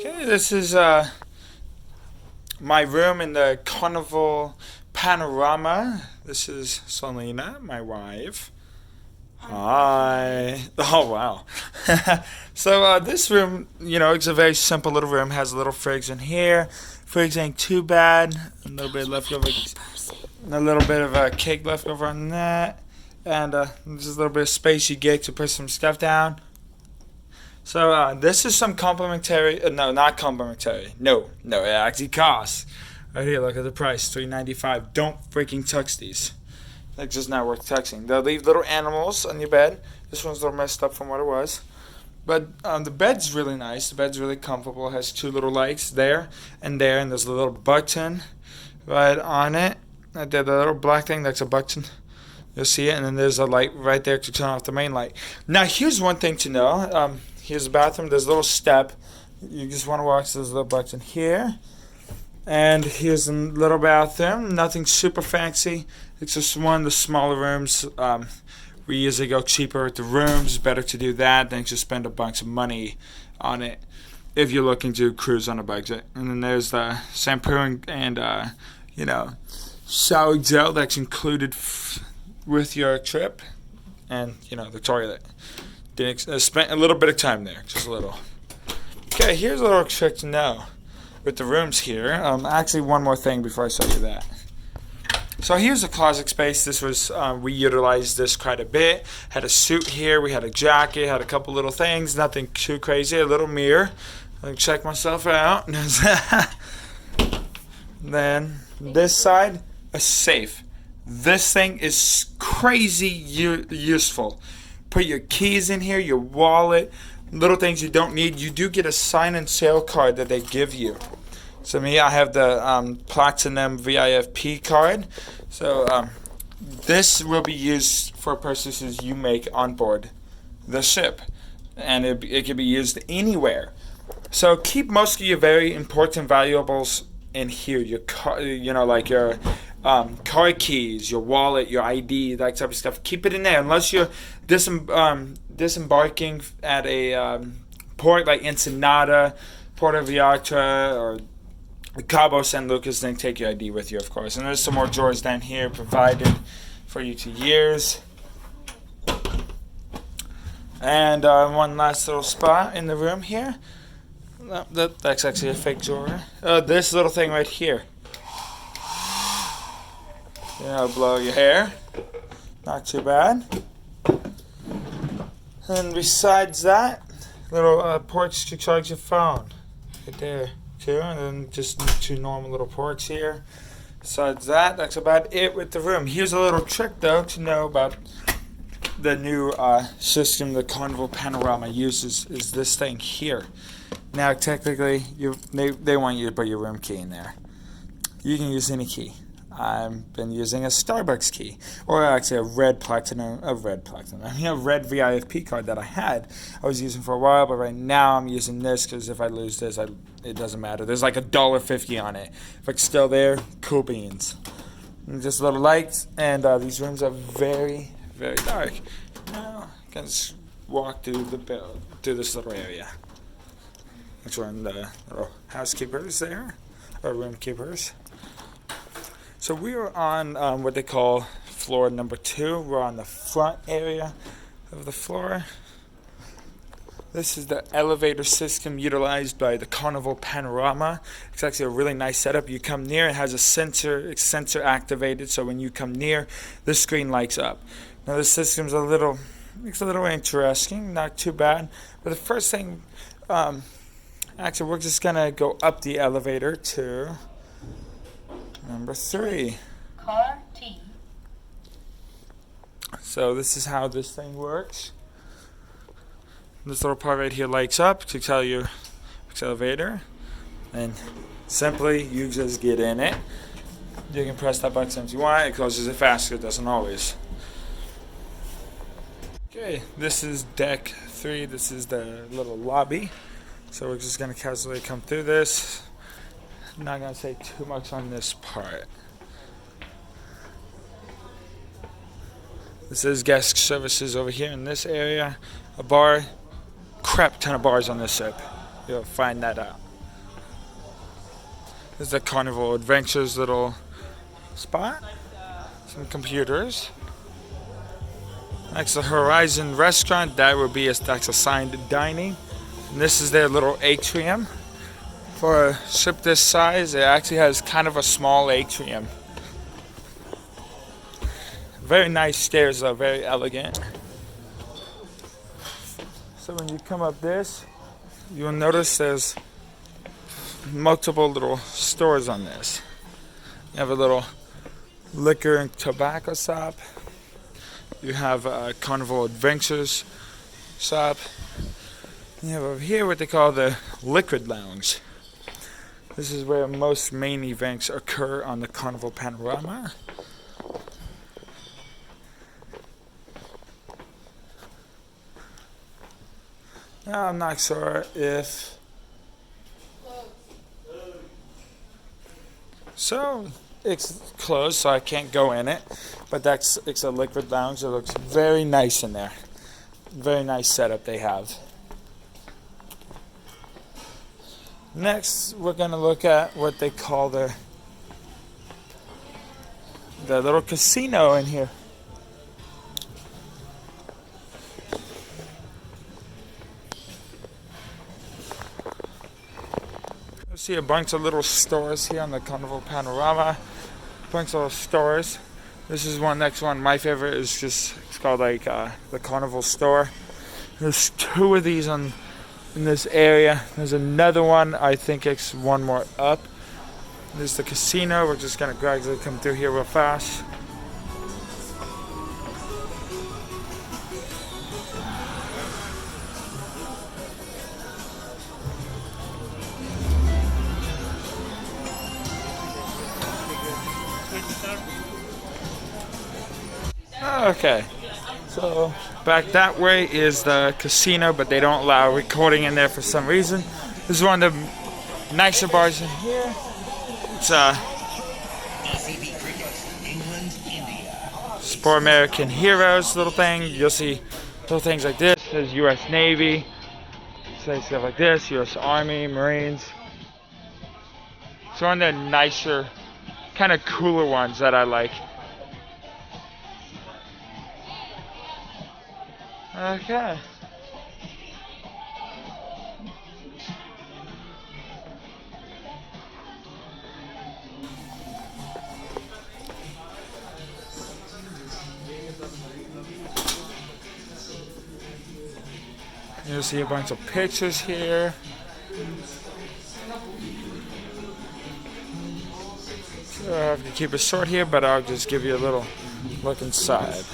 Okay, this is my room in the Carnival Panorama. This is Selena, my wife. Hi. Oh, wow. So this room, it's a very simple little room. Has a little fridge in here. Fridge ain't too bad. A little bit left over. A little bit of cake left over on that. And just a little bit of space you get to put some stuff down. So this is some complimentary. No, not complimentary. No, it actually costs. Right here, look at the price, $3.95. Don't freaking touch these. They're just not worth touching. They'll leave little animals on your bed. This one's a little messed up from what it was. But the bed's really nice. The bed's really comfortable. It has two little lights there, and there's a little button right on it. Right there, the little black thing, that's a button. You'll see it, and then there's a light right there to turn off the main light. Now, here's one thing to know. Here's the bathroom. There's a little step. You just want to watch this little button here. And here's a little bathroom. Nothing super fancy. It's just one of the smaller rooms. We usually go cheaper at the rooms. Better to do that than to spend a bunch of money on it if you're looking to cruise on a budget. And then there's the shampoo and shower gel that's included with your trip. And, the toilet. Spent a little bit of time there, just a little. Okay, here's a little trick to know with the rooms here. Actually, one more thing before I show you that. So here's the closet space. This was we utilized this quite a bit. Had a suit here. We had a jacket. Had a couple little things. Nothing too crazy. A little mirror. I can check myself out. Then this side, a safe. This thing is crazy useful. Put your keys in here, your wallet, little things you don't need. You do get a sign and sale card that they give you. So me, I have the Platinum VIP card. So this will be used for purchases you make on board the ship. And it can be used anywhere. So keep most of your very important valuables in here. Your car, like your car keys, your wallet, your ID, that type of stuff. Keep it in there unless you're disembarking at a port like Ensenada, Puerto Vallarta, or Cabo San Lucas. Then take your ID with you, of course. And there's some more drawers down here provided for you to use. And one last little spot in the room here. That's actually a fake drawer. This little thing right here. Blow your hair. Not too bad. And besides that, little ports to charge your phone. Right there, too. And then just two normal little ports here. Besides that, that's about it with the room. Here's a little trick, though, to know about the new system the Carnival Panorama uses is this thing here. Now, technically, they want you to put your room key in there. You can use any key. I've been using a Starbucks key, or actually a red VIP card that I was using for a while, but right now I'm using this because if I lose this, it doesn't matter. There's like $1.50 on it. If it's still there, cool beans. And just little lights, and these rooms are very, very dark. Now I can just walk through this little area. That's one the little housekeepers there, or room keepers. So we are on what they call floor number 2. We're on the front area of the floor. This is the elevator system utilized by the Carnival Panorama. It's actually a really nice setup. You come near, it has a sensor. It's sensor activated, so when you come near, the screen lights up. Now the system's a little interesting, not too bad. But the first thing, actually we're just gonna go up the elevator to number 3. Car T. So this is how this thing works. This little part right here lights up to tell you which elevator. And simply you just get in it. You can press that button if you want. It closes it faster. It doesn't always. Okay, this is deck 3. This is the little lobby. So we're just going to casually come through this. I'm not going to say too much on this part. This is guest services over here in this area. A bar. Crap ton of bars on this ship. You'll find that out. This is the Carnival Adventures little spot. Some computers. Next, the Horizon restaurant. That would be that's assigned dining. And this is their little atrium. For a ship this size, it actually has kind of a small atrium. Very nice stairs though, very elegant. So when you come up this, you'll notice there's multiple little stores on this. You have a little liquor and tobacco shop. You have a Carnival Adventures shop. You have over here what they call the Liquid Lounge. This is where most main events occur on the Carnival Panorama. Now, I'm not sure if... So, it's closed, so I can't go in it. But it's a liquid lounge. It looks very nice in there. Very nice setup they have. Next, we're going to look at what they call the little casino in here. You see a bunch of little stores here on the Carnival Panorama. A bunch of little stores. This is next one. My favorite is it's called like the Carnival store. There's 2 of these in this area. There's another one. I think it's one more up. There's the casino. We're just gonna gradually come through here real fast. Okay, so back that way is the casino, but they don't allow recording in there for some reason. This is one of the nicer bars in here. It's Sport American Heroes little thing. You'll see little things like this. There's U.S. Navy, stuff like this, U.S. Army, Marines. It's one of the nicer, kind of cooler ones that I like. Okay. You'll see a bunch of pictures here. So I have to keep it short here, but I'll just give you a little look inside.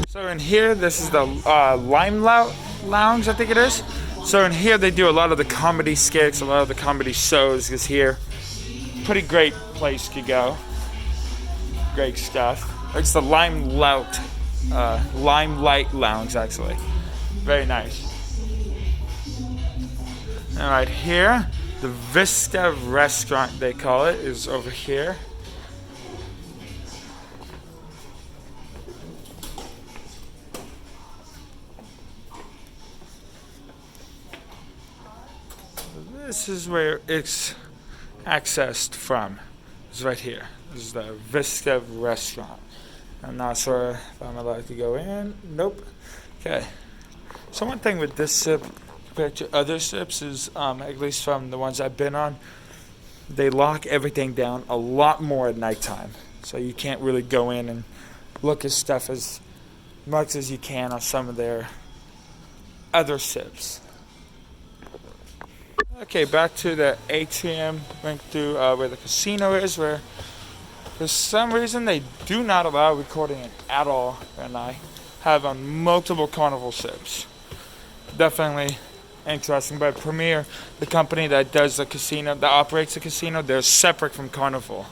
So in here, this is the Limelight Lounge, I think it is. So in here, they do a lot of the comedy skits, a lot of the comedy shows is here. Pretty great place to go. Great stuff. It's the Limelight Lounge, actually. Very nice. And right here, the Vista Restaurant, they call it, is over here. This is where it's accessed from. It's right here. This is the Vista Restaurant. I'm not sure if I'm allowed to go in. Nope. Okay. So one thing with this ship compared to other ships is, at least from the ones I've been on, they lock everything down a lot more at nighttime. So you can't really go in and look at stuff as much as you can on some of their other ships. Okay, back to the atrium. Went through where the casino is, where for some reason they do not allow recording it at all, and I have on multiple Carnival ships. Definitely interesting. But Premier, the company that does the casino, that operates the casino, they're separate from Carnival.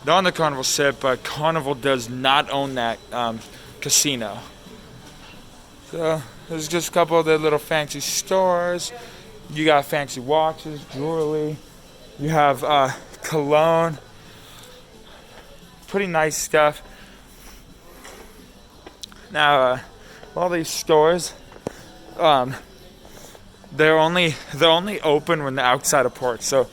They're on the Carnival ship, but Carnival does not own that casino. So there's just a couple of the little fancy stores. You got fancy watches, jewelry. You have cologne. Pretty nice stuff. Now, all these stores, they're only open when they're outside of port. So,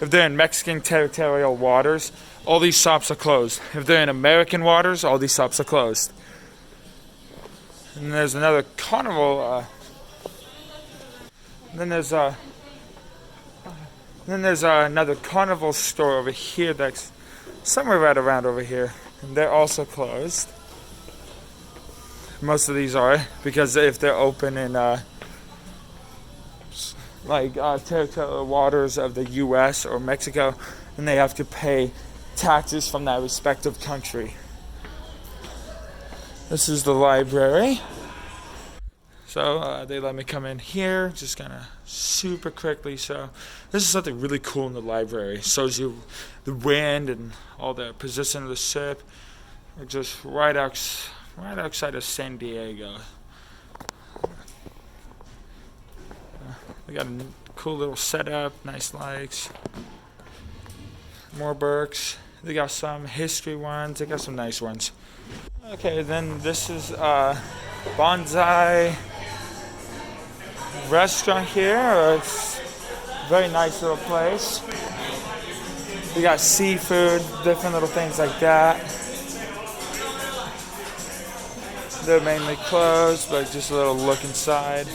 if they're in Mexican territorial waters, all these shops are closed. If they're in American waters, all these shops are closed. And there's another carnival. Then there's another carnival store over here that's somewhere right around over here, and they're also closed. Most of these are, because if they're open in territorial waters of the U.S. or Mexico, then they have to pay taxes from that respective country. This is the library. So they let me come in here, just kind of super quickly. So this is something really cool in the library. It shows you the wind and all the position of the ship. We're just right outside of San Diego. They got a cool little setup, nice lights, more books. They got some history ones. They got some nice ones. Okay, then this is Bonsai restaurant here. It's a very nice little place. We got seafood, different little things like that. They're mainly closed, but just a little look inside.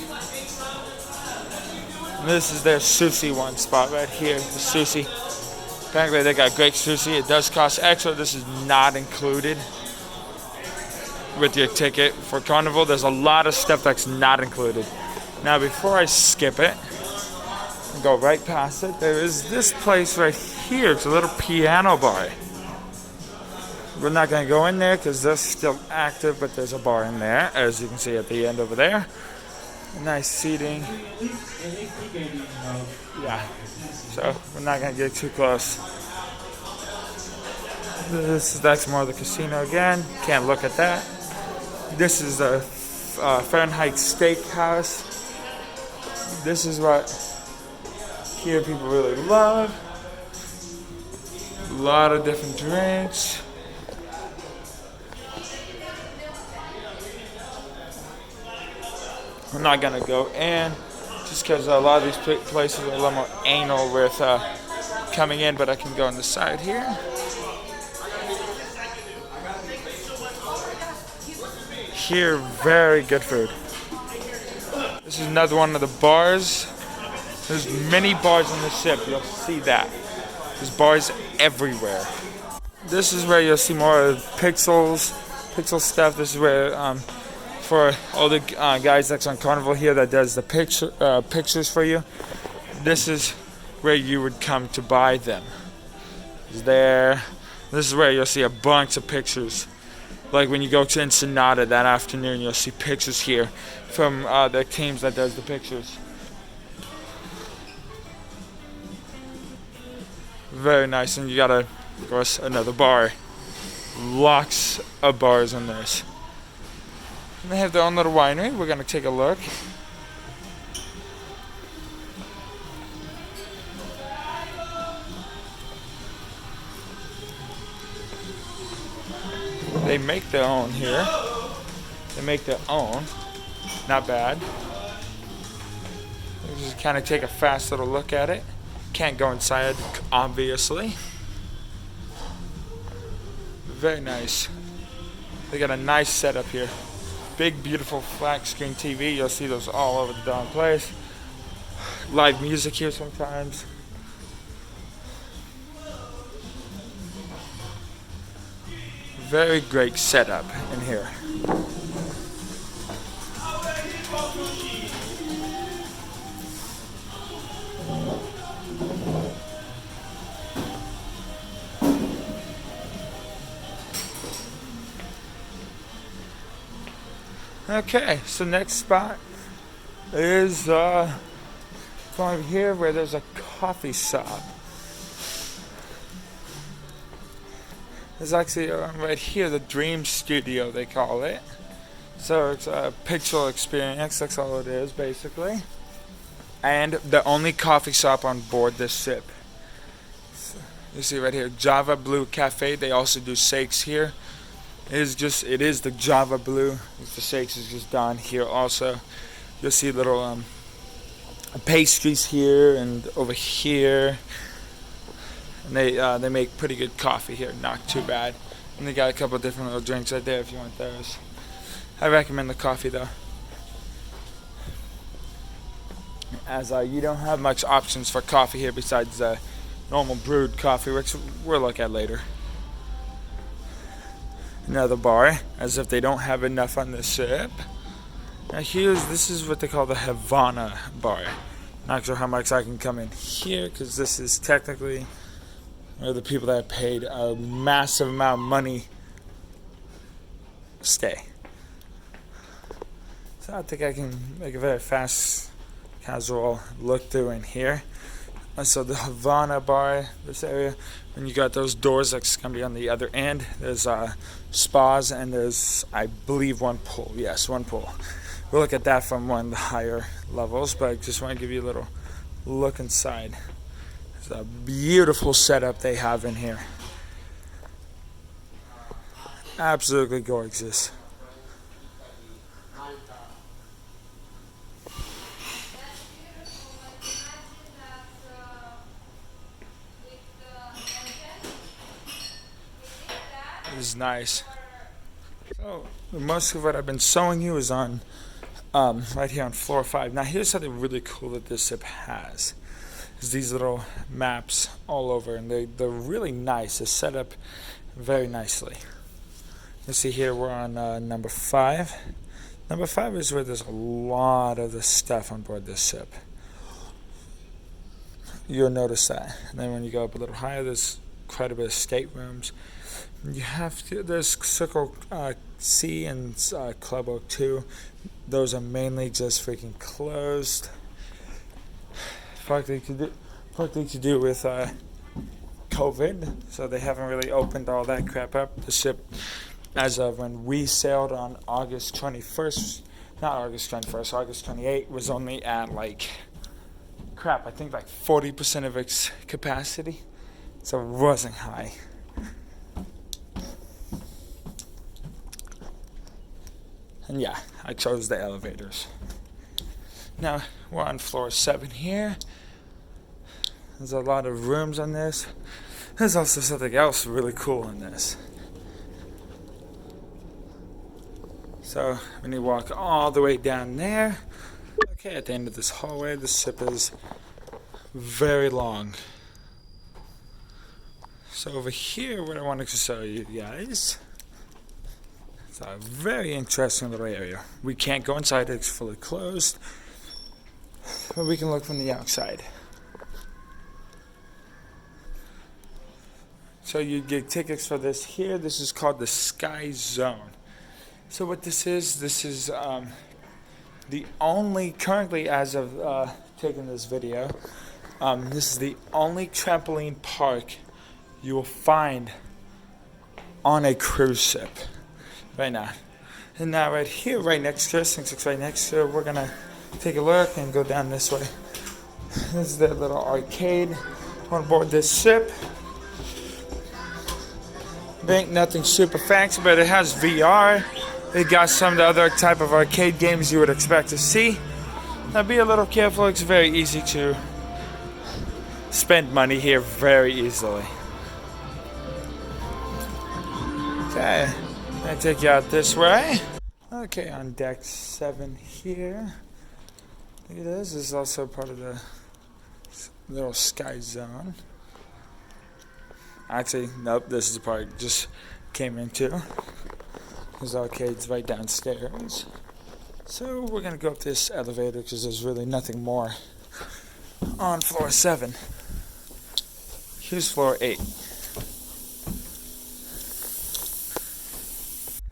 And this is their sushi one spot right here, the sushi. Apparently they got great sushi. It does cost extra. This is not included with your ticket for Carnival. There's a lot of stuff that's not included. Now, before I skip it and go right past it, there is this place right here. It's a little piano bar. We're not going to go in there because they're still active, but there's a bar in there, as you can see at the end over there. Nice seating. Yeah, so we're not going to get too close. That's more of the casino again. Can't look at that. This is the Fahrenheit Steakhouse. This is what here people really love. A lot of different drinks. I'm not gonna go in just because a lot of these places are a little more anal with coming in, but I can go on the side here. Here, very good food. This is another one of the bars. There's many bars on the ship. You'll see that. There's bars everywhere. This is where you'll see more pixel stuff. This is where for all the guys that's on Carnival here that does the pictures for you. This is where you would come to buy them. It's there. This is where you'll see a bunch of pictures. Like when you go to Ensenada that afternoon, you'll see pictures here from the teams that does the pictures. Very nice, and you got, of course, another bar. Lots of bars in this. And they have their own little winery. We're gonna take a look. They make their own here. They make their own. Not bad. We'll just kind of take a fast little look at it. Can't go inside, obviously. Very nice. They got a nice setup here. Big, beautiful flat screen TV. You'll see those all over the darn place. Live music here sometimes. Very great setup in here. Okay, so next spot is over here where there's a coffee shop. There's actually right here the Dream Studio, they call it. So it's a picture experience, that's all it is basically. And the only coffee shop on board this ship. So you see right here, Java Blue Cafe. They also do shakes here. It is the Java Blue. The shakes is just down here also. You'll see little pastries here and over here. And they make pretty good coffee here, not too bad. And they got a couple different little drinks right there if you want those. I recommend the coffee though, as you don't have much options for coffee here besides normal brewed coffee, which we'll look at later. Another bar, as if they don't have enough on this ship. Now this is what they call the Havana bar. Not sure how much I can come in here, because this is technically the people that paid a massive amount of money stay. So I think I can make a very fast, casual look through in here. So the Havana bar, this area, and you got those doors that's going to be on the other end. There's spas, and there's, I believe, one pool. Yes, one pool. We'll look at that from one of the higher levels, but I just want to give you a little look inside. It's a beautiful setup they have in here. Absolutely gorgeous. This is nice. So most of what I've been showing you is on right here on floor 5. Now here's something really cool that this ship has. Is these little maps all over, and they're really nice. They're set up very nicely. You see here we're on number 5. Number 5 is where there's a lot of the stuff on board this ship. You'll notice that. And then when you go up a little higher, there's quite a bit of staterooms. There's Circle C and Club Oak 2. Those are mainly just freaking closed. Partly to do with COVID, so they haven't really opened all that crap up. The ship, as of when we sailed on August 21st, not August 21st, August 28th, was only at I think 40% of its capacity, so it wasn't high. And yeah, I chose the elevators. Now, we're on floor 7 here. There's a lot of rooms on this. There's also something else really cool in this. So, when you walk all the way down there, okay, at the end of this hallway, the ship is very long. So over here, what I wanted to show you guys, it's a very interesting little area. We can't go inside, it's fully closed, but we can look from the outside. So you get tickets for this here. This is called the Sky Zone. So what this is the only, currently as of taking this video, this is the only trampoline park you will find on a cruise ship right now. And now right here, right next to us, since it's right next to it, we're going to take a look and go down this way. This is the little arcade on board this ship. It ain't nothing super fancy, but it has VR. It got some of the other type of arcade games you would expect to see. Now be a little careful, it's very easy to spend money here very easily. Okay, I take you out this way. Okay, on deck 7 here. Look at this. This is also part of the little Sky Zone. Actually, nope, this is the part I just came into. There's arcades right downstairs. So we're going to go up this elevator because there's really nothing more on floor 7. Here's floor 8.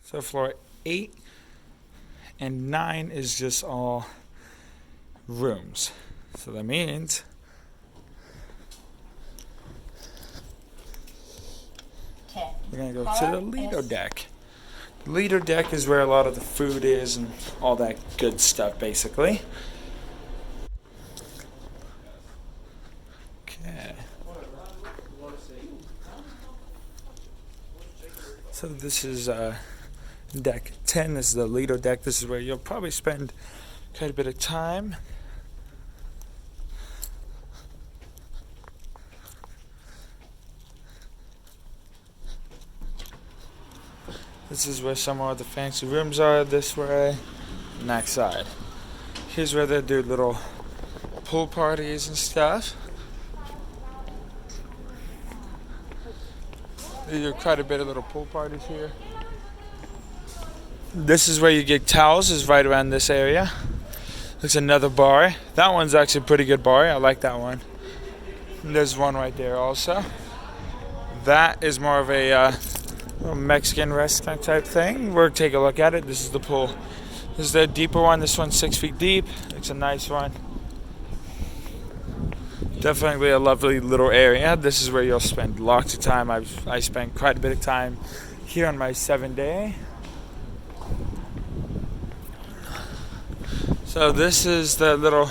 So floor 8 and 9 is just all rooms. So that means we're going to go to the Lido deck. The Lido deck is where a lot of the food is and all that good stuff, basically. Okay. So this is Deck 10 is the Lido deck. This is where you'll probably spend quite a bit of time. This is where some of the fancy rooms are, this way, next side. Here's where they do little pool parties and stuff. They do quite a bit of little pool parties here. This is where you get towels, is right around this area. There's another bar. That one's actually a pretty good bar. I like that one. And there's one right there also. That is more of a little Mexican restaurant type thing. We'll take a look at it. This is the pool. This is the deeper one. This one's 6 feet deep. It's a nice one. Definitely a lovely little area. This is where you'll spend lots of time. I spent quite a bit of time here on my 7-day. So this is the little,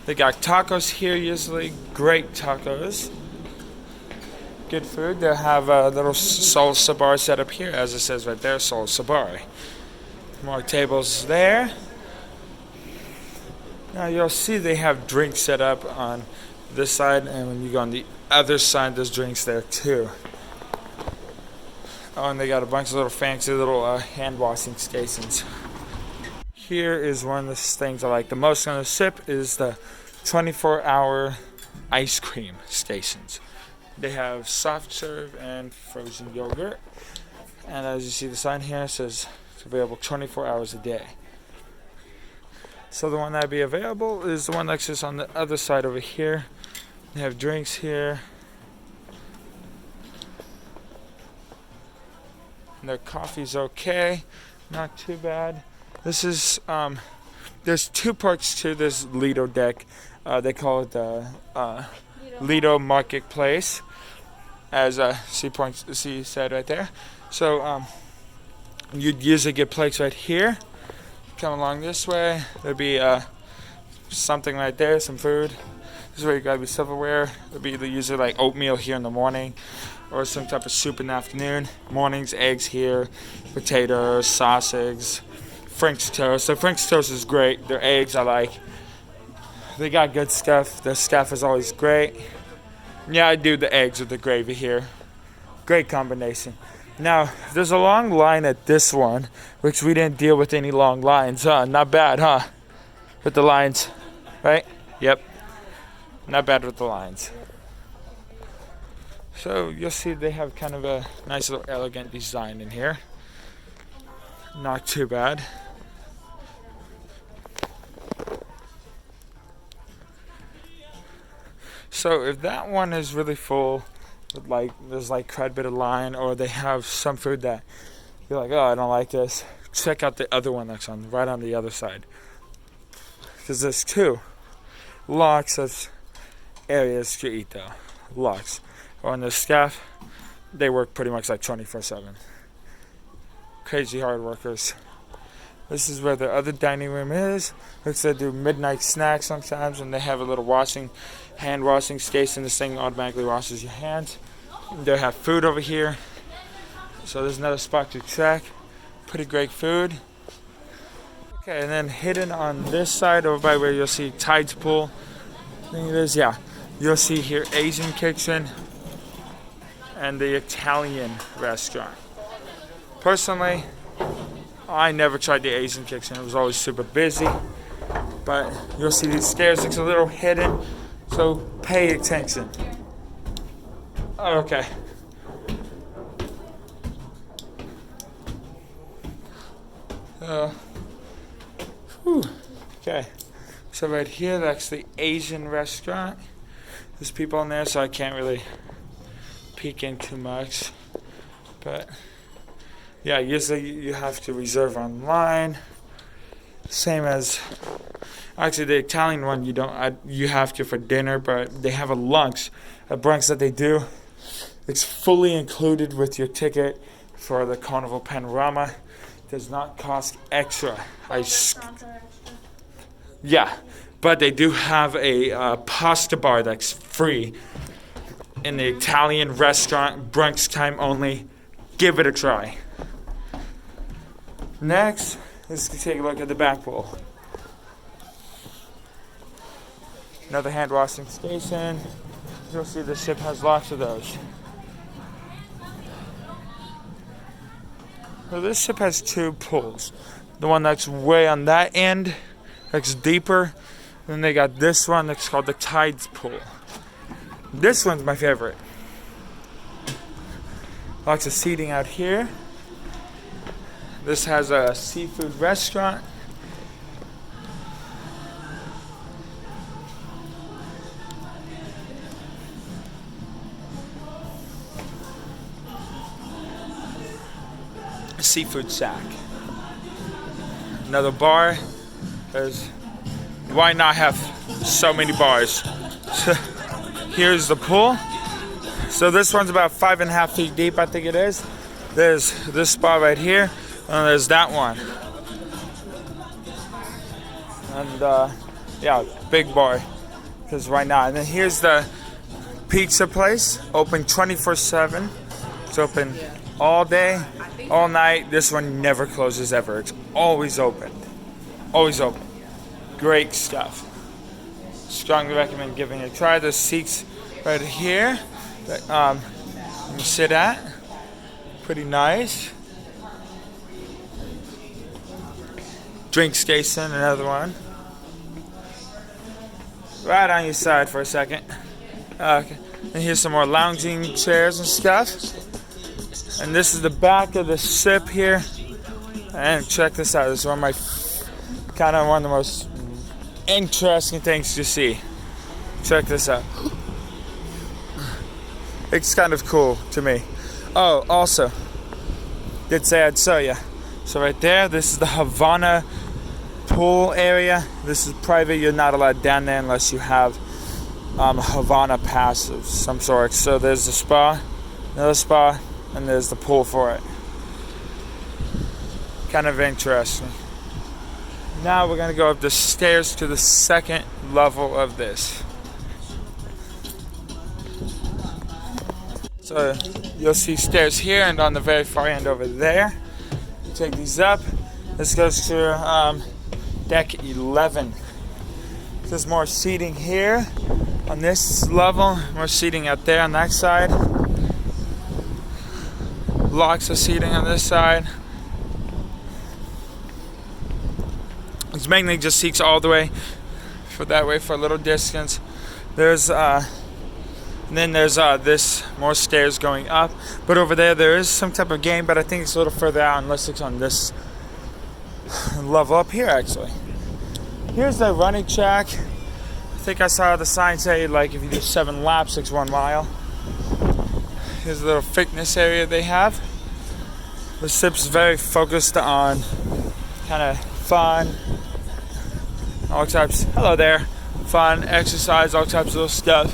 they got tacos here usually. Great tacos. Good food. They have a little salsa bar set up here, as it says right there, salsa bar. More tables there. Now you'll see they have drinks set up on this side, and when you go on the other side, there's drinks there too. Oh, and they got a bunch of little fancy little hand washing stations. Here is one of the things I like the most on the ship is the 24-hour ice cream stations. They have soft serve and frozen yogurt. And as you see the sign here, it says it's available 24 hours a day. So the one that'd be available is the one that's just on the other side over here. They have drinks here. And their coffee's okay. Not too bad. This is, there's two parts to this Lido deck. They call it the Lido Marketplace, as C said right there. So you'd usually get plates right here. Come along this way. There'd be something right there, some food. This is where you gotta be silverware. There'd be usually like oatmeal here in the morning, or some type of soup in the afternoon. Mornings, eggs here, potatoes, sausage, French toast. So French toast is great. Their eggs I like. They got good stuff. Their stuff is always great. Yeah, I do the eggs with the gravy here. Great combination. Now, there's a long line at this one, which we didn't deal with any long lines, huh? Not bad, huh? With the lines, right? Yep. Not bad with the lines. So you'll see they have kind of a nice little elegant design in here. Not too bad. So if that one is really full, with there's quite a bit of line, or they have some food that you're like, oh, I don't like this, check out the other one that's right on the other side. Because there's lots of areas to eat though. Lots. On the staff, they work pretty much like 24/7. Crazy hard workers. This is where the other dining room is. Looks like they do midnight snacks sometimes, and they have a little hand washing station. This thing automatically washes your hands. They have food over here. So there's another spot to check. Pretty great food. Okay, and then hidden on this side over by where you'll see Tide's Pool. I think it is, yeah. You'll see here Asian kitchen and the Italian restaurant. Personally, I never tried the Asian kitchen. It was always super busy. But you'll see these stairs. It's a little hidden, so pay attention. Oh, okay. Okay. So right here, that's the Asian restaurant. There's people in there, so I can't really peek in too much. But yeah, usually you have to reserve online. Same as actually the Italian one, you have to for dinner, but they have a brunch that they do. It's fully included with your ticket for the Carnival Panorama. Does not cost extra. Yeah, but they do have a pasta bar that's free in the Italian restaurant, brunch time only. Give it a try. Next, let's take a look at the back pool. Another hand washing station. You'll see the ship has lots of those. So this ship has two pools. The one that's way on that end, that's deeper. Then they got this one that's called the Tides Pool. This one's my favorite. Lots of seating out here. This has a seafood restaurant. A seafood shack. Another bar. Why not have so many bars? Here's the pool. So this one's about 5.5 feet deep, I think it is. There's this spot right here, and there's that one. And yeah, big bar, because why not? And then here's the pizza place, open 24/7. It's open all day, all night. This one never closes ever. It's always open. Always open. Great stuff. Strongly recommend giving it a try. There's seats right here that you can sit at. Pretty nice. Drink station, another one. Right on your side for a second. Okay. And here's some more lounging chairs and stuff. And this is the back of the ship here. And check this out. This is one of the most interesting things to see. Check this out. It's kind of cool to me. Oh, also, did say I'd show you. So right there, this is the Havana pool area. This is private. You're not allowed down there unless you have Havana pass of some sort. So there's the spa, another spa, and there's the pool for it. Kind of interesting. Now we're going to go up the stairs to the second level of this. So you'll see stairs here and on the very far end over there. Take these up. This goes to deck 11. There's more seating here on this level, more seating out there on that side. Lots of seating on this side. It's mainly just seats all the way for that way for a little distance. There's and then there's this more stairs going up, but over there is some type of game, but I think it's a little further out unless it's on this level up here actually. Here's the running track. I think I saw the sign say like if you do 7 laps it's 1 mile. Here's a little fitness area they have. The ship's very focused on kind of fun, all types, hello there, fun, exercise, all types of little stuff.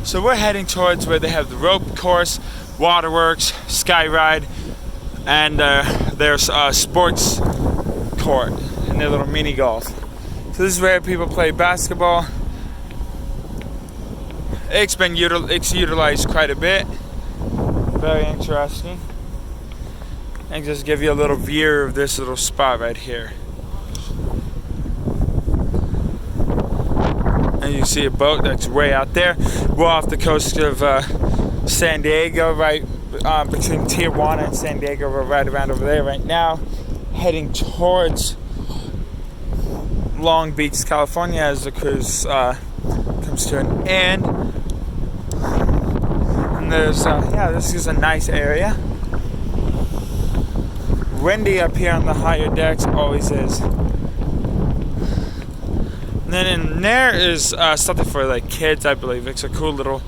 So we're heading towards where they have the rope course, Waterworks, Sky Ride, and their sports court and their little mini golf. So this is where people play basketball. It's utilized quite a bit. Very interesting. And just give you a little view of this little spot right here. And you see a boat that's way out there. We're off the coast of San Diego, right between Tijuana and San Diego. We're right around over there right now, heading towards Long Beach, California, as the cruise comes to an end. And there's, this is a nice area. Windy up here on the higher decks, always is. And then in there is something for like kids, I believe. It's a cool little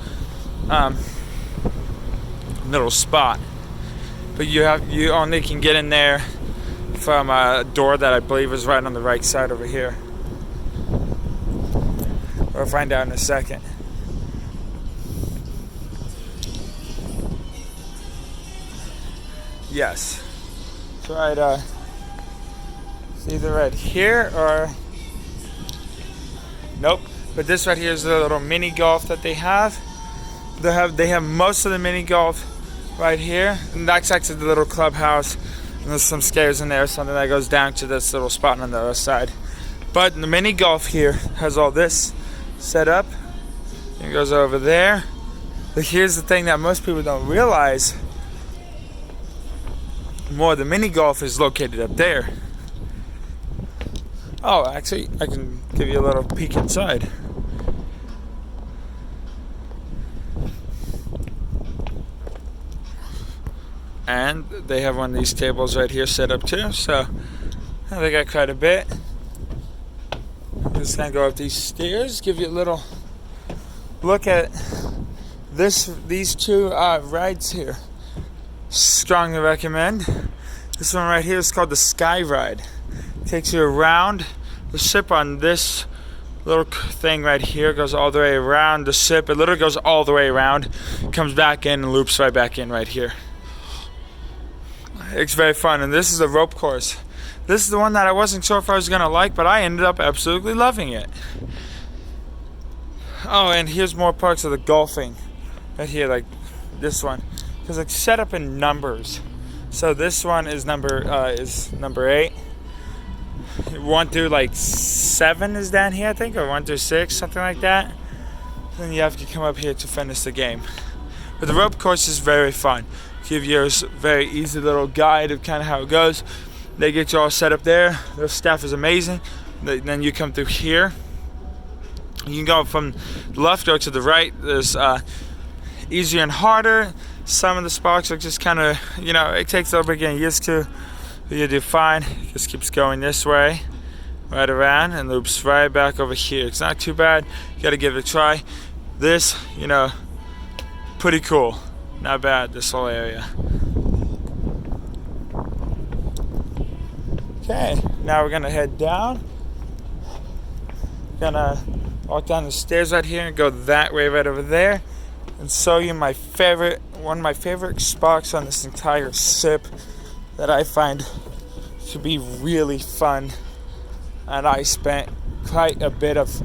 spot. But you only can get in there from a door that I believe is right on the right side over here. We'll find out in a second. Yes. It's right, it's either right here or nope. But this right here is the little mini golf that they have. They have most of the mini golf right here, and that's actually the little clubhouse And there's some stairs in there, something that goes down to this little spot on the other side. But the mini golf here has all this set up. It goes over there. But here's the thing that most people don't realize. The mini golf is located up there. Oh, actually, I can give you a little peek inside. And they have one of these tables right here set up too, so they got quite a bit. I'm just gonna go up these stairs, give you a little look at these two rides here. Strongly recommend. This one right here is called the Sky Ride. Takes you around the ship on this little thing right here. Goes all the way around the ship. It literally goes all the way around, comes back in and loops right back in right here. It's very fun, and this is the rope course. This is the one that I wasn't sure if I was gonna like, but I ended up absolutely loving it. Oh, and here's more parts of the golfing right here, like this one, because it's set up in numbers. So this one is number 8. 1 through like 7 is down here, I think, or 1 through 6, something like that. Then you have to come up here to finish the game. But the rope course is very fun. Give you a very easy little guide of kind of how it goes. They get you all set up there. Their staff is amazing. Then you come through here. You can go from the left or to the right. There's easier and harder. Some of the spots are just kind of, it takes a little bit getting used to. But you do fine. It just keeps going this way, right around, and loops right back over here. It's not too bad. You got to give it a try. This, pretty cool. Not bad, this whole area. Okay, now we're gonna head down. Gonna walk down the stairs right here and go that way right over there and show you one of my favorite spots on this entire ship that I find to be really fun, and I spent quite a bit of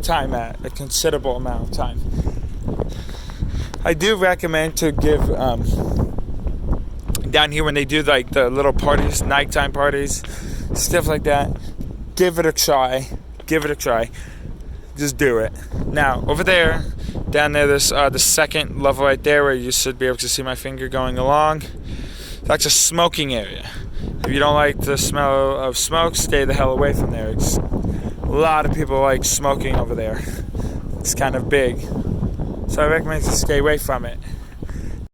time at, a considerable amount of time. I do recommend to give down here when they do like the little parties, nighttime parties, stuff like that. Give it a try. Just do it. Now over there, down there, there's the second level right there where you should be able to see my finger going along. That's a smoking area. If you don't like the smell of smoke, stay the hell away from there. A lot of people like smoking over there. It's kind of big. So I recommend to stay away from it.